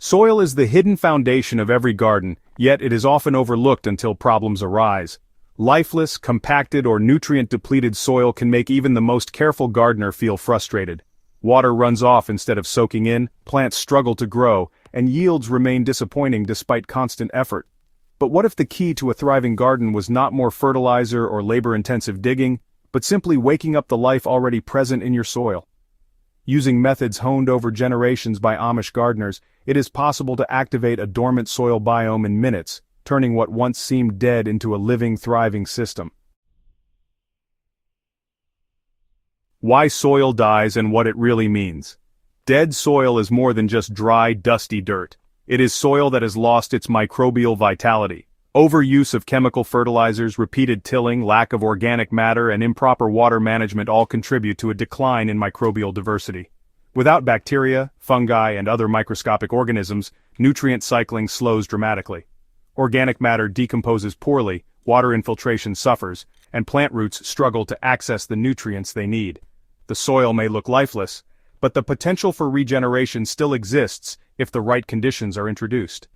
Soil is the hidden foundation of every garden, yet it is often overlooked until problems arise. Lifeless, compacted or nutrient-depleted soil can make even the most careful gardener feel frustrated. Water runs off instead of soaking in, plants struggle to grow, and yields remain disappointing despite constant effort. But what if the key to a thriving garden was not more fertilizer or labor-intensive digging, but simply waking up the life already present in your soil? Using methods honed over generations by Amish gardeners, it is possible to activate a dormant soil biome in minutes, turning what once seemed dead into a living, thriving system. Why soil dies and what it really means. Dead soil is more than just dry, dusty dirt. It is soil that has lost its microbial vitality. Overuse of chemical fertilizers, repeated tilling, lack of organic matter, and improper water management all contribute to a decline in microbial diversity. Without bacteria, fungi, and other microscopic organisms, nutrient cycling slows dramatically. Organic matter decomposes poorly, water infiltration suffers, and plant roots struggle to access the nutrients they need. The soil may look lifeless, but the potential for regeneration still exists if the right conditions are introduced.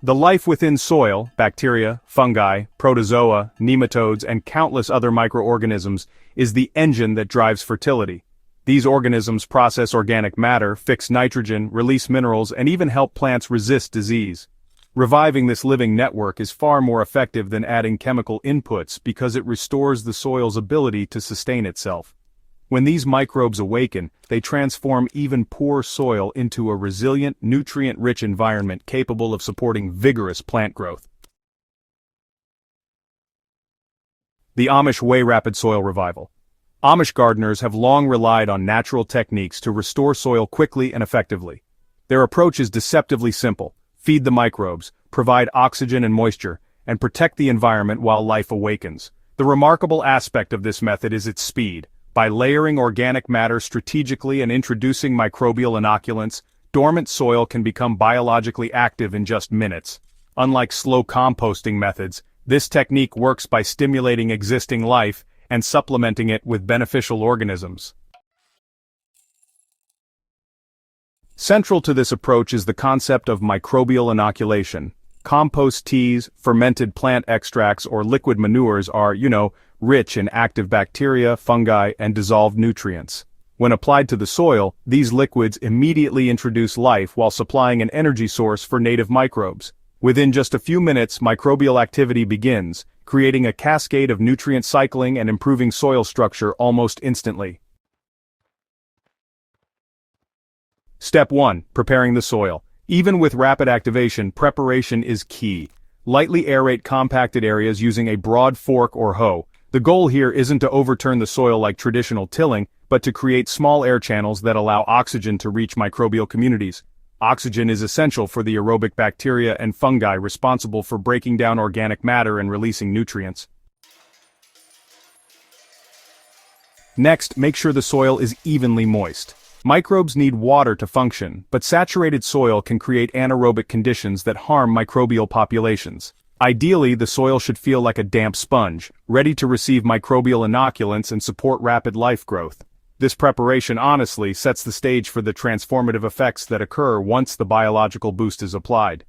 The life within soil, bacteria, fungi, protozoa, nematodes, and countless other microorganisms, is the engine that drives fertility. These organisms process organic matter, fix nitrogen, release minerals, and even help plants resist disease. Reviving this living network is far more effective than adding chemical inputs because it restores the soil's ability to sustain itself. When these microbes awaken, they transform even poor soil into a resilient, nutrient-rich environment capable of supporting vigorous plant growth. The Amish Way. Rapid soil revival. Amish gardeners have long relied on natural techniques to restore soil quickly and effectively. Their approach is deceptively simple: feed the microbes, provide oxygen and moisture, and protect the environment while life awakens. The remarkable aspect of this method is its speed. By layering organic matter strategically and introducing microbial inoculants, dormant soil can become biologically active in just minutes. Unlike slow composting methods, this technique works by stimulating existing life and supplementing it with beneficial organisms. Central to this approach is the concept of microbial inoculation. Compost teas, fermented plant extracts, or liquid manures are, rich in active bacteria, fungi, and dissolved nutrients. When applied to the soil, these liquids immediately introduce life while supplying an energy source for native microbes. Within just a few minutes, microbial activity begins, creating a cascade of nutrient cycling and improving soil structure almost instantly. Step 1. Preparing the soil. Even with rapid activation, preparation is key. Lightly aerate compacted areas using a broad fork or hoe. The goal here isn't to overturn the soil like traditional tilling, but to create small air channels that allow oxygen to reach microbial communities. Oxygen is essential for the aerobic bacteria and fungi responsible for breaking down organic matter and releasing nutrients. Next, make sure the soil is evenly moist. Microbes need water to function, but saturated soil can create anaerobic conditions that harm microbial populations. Ideally, the soil should feel like a damp sponge, ready to receive microbial inoculants and support rapid life growth. This preparation honestly sets the stage for the transformative effects that occur once the biological boost is applied.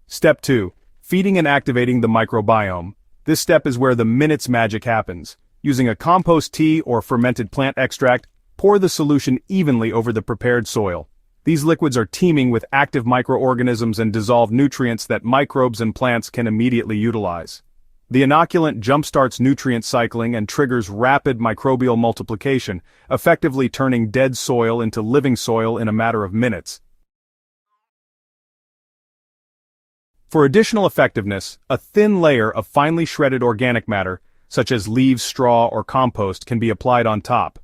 Step 2. Feeding and activating the microbiome. This step is where the minute's magic happens. Using a compost tea or fermented plant extract, pour the solution evenly over the prepared soil. These liquids are teeming with active microorganisms and dissolved nutrients that microbes and plants can immediately utilize. The inoculant jumpstarts nutrient cycling and triggers rapid microbial multiplication, effectively turning dead soil into living soil in a matter of minutes. For additional effectiveness, a thin layer of finely shredded organic matter, such as leaves, straw, or compost, can be applied on top.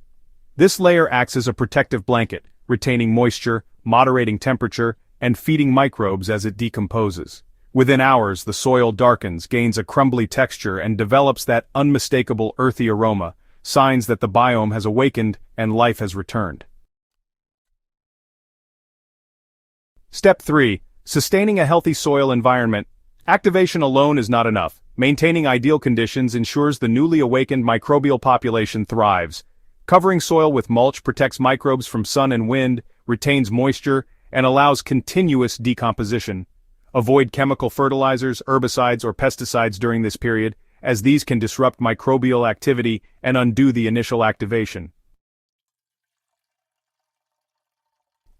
This layer acts as a protective blanket, retaining moisture, moderating temperature, and feeding microbes as it decomposes. Within hours, the soil darkens, gains a crumbly texture, and develops that unmistakable earthy aroma, signs that the biome has awakened and life has returned. Step 3. Sustaining a healthy soil environment. Activation alone is not enough. Maintaining ideal conditions ensures the newly awakened microbial population thrives. Covering soil with mulch protects microbes from sun and wind, retains moisture, and allows continuous decomposition. Avoid chemical fertilizers, herbicides, or pesticides during this period, as these can disrupt microbial activity and undo the initial activation.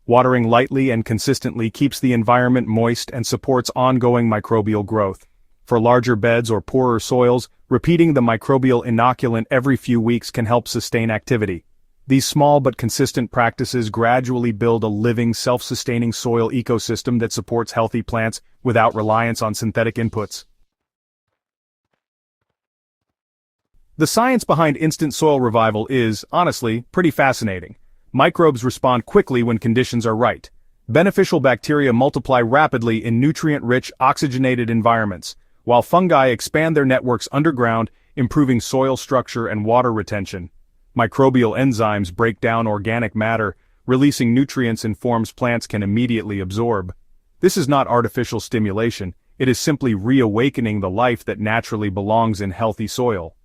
Watering lightly and consistently keeps the environment moist and supports ongoing microbial growth. For larger beds or poorer soils, repeating the microbial inoculant every few weeks can help sustain activity. These small but consistent practices gradually build a living, self-sustaining soil ecosystem that supports healthy plants without reliance on synthetic inputs. The science behind instant soil revival is, honestly, pretty fascinating. Microbes respond quickly when conditions are right. Beneficial bacteria multiply rapidly in nutrient-rich, oxygenated environments, while fungi expand their networks underground, improving soil structure and water retention. Microbial enzymes break down organic matter, releasing nutrients in forms plants can immediately absorb. This is not artificial stimulation, it is simply reawakening the life that naturally belongs in healthy soil.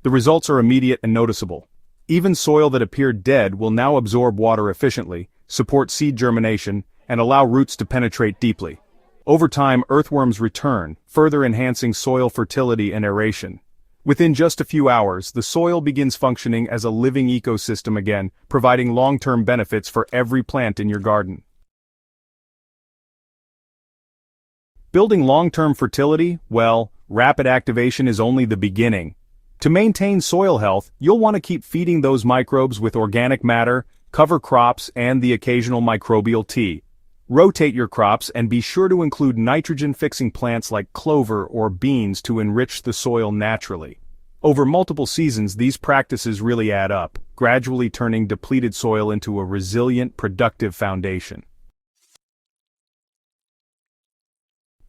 The results are immediate and noticeable. Even soil that appeared dead will now absorb water efficiently, support seed germination, and allow roots to penetrate deeply. Over time, earthworms return, further enhancing soil fertility and aeration. Within just a few hours, the soil begins functioning as a living ecosystem again, providing long-term benefits for every plant in your garden. Building long-term fertility? Well, rapid activation is only the beginning. To maintain soil health, you'll want to keep feeding those microbes with organic matter, cover crops, and the occasional microbial tea. Rotate your crops and be sure to include nitrogen-fixing plants like clover or beans to enrich the soil naturally. Over multiple seasons, these practices really add up, gradually turning depleted soil into a resilient, productive foundation.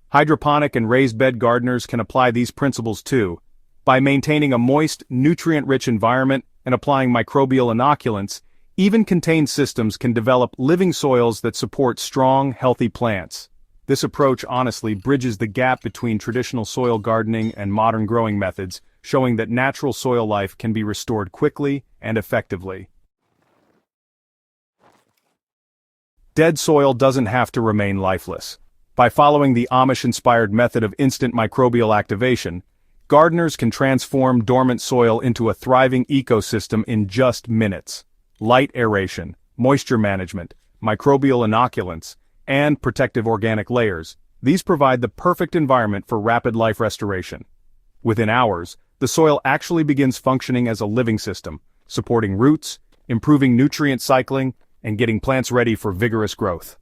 Hydroponic and raised bed gardeners can apply these principles too. By maintaining a moist, nutrient-rich environment and applying microbial inoculants, even contained systems can develop living soils that support strong, healthy plants. This approach honestly bridges the gap between traditional soil gardening and modern growing methods, showing that natural soil life can be restored quickly and effectively. Dead soil doesn't have to remain lifeless. By following the Amish-inspired method of instant microbial activation, gardeners can transform dormant soil into a thriving ecosystem in just minutes. Light aeration, moisture management, microbial inoculants, and protective organic layers. These provide the perfect environment for rapid life restoration. Within hours, the soil actually begins functioning as a living system, supporting roots, improving nutrient cycling, and getting plants ready for vigorous growth.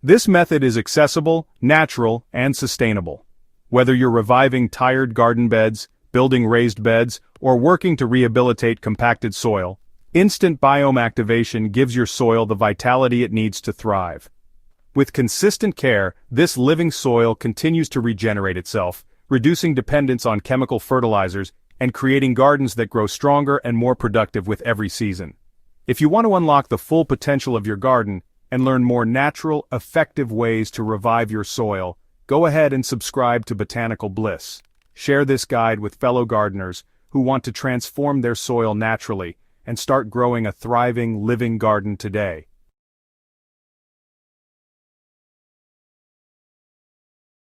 This method is accessible, natural, and sustainable. Whether you're reviving tired garden beds, building raised beds, or working to rehabilitate compacted soil, instant biome activation gives your soil the vitality it needs to thrive. With consistent care, this living soil continues to regenerate itself, reducing dependence on chemical fertilizers and creating gardens that grow stronger and more productive with every season. If you want to unlock the full potential of your garden and learn more natural, effective ways to revive your soil, go ahead and subscribe to Botanical Bliss. Share this guide with fellow gardeners who want to transform their soil naturally and start growing a thriving, living garden today.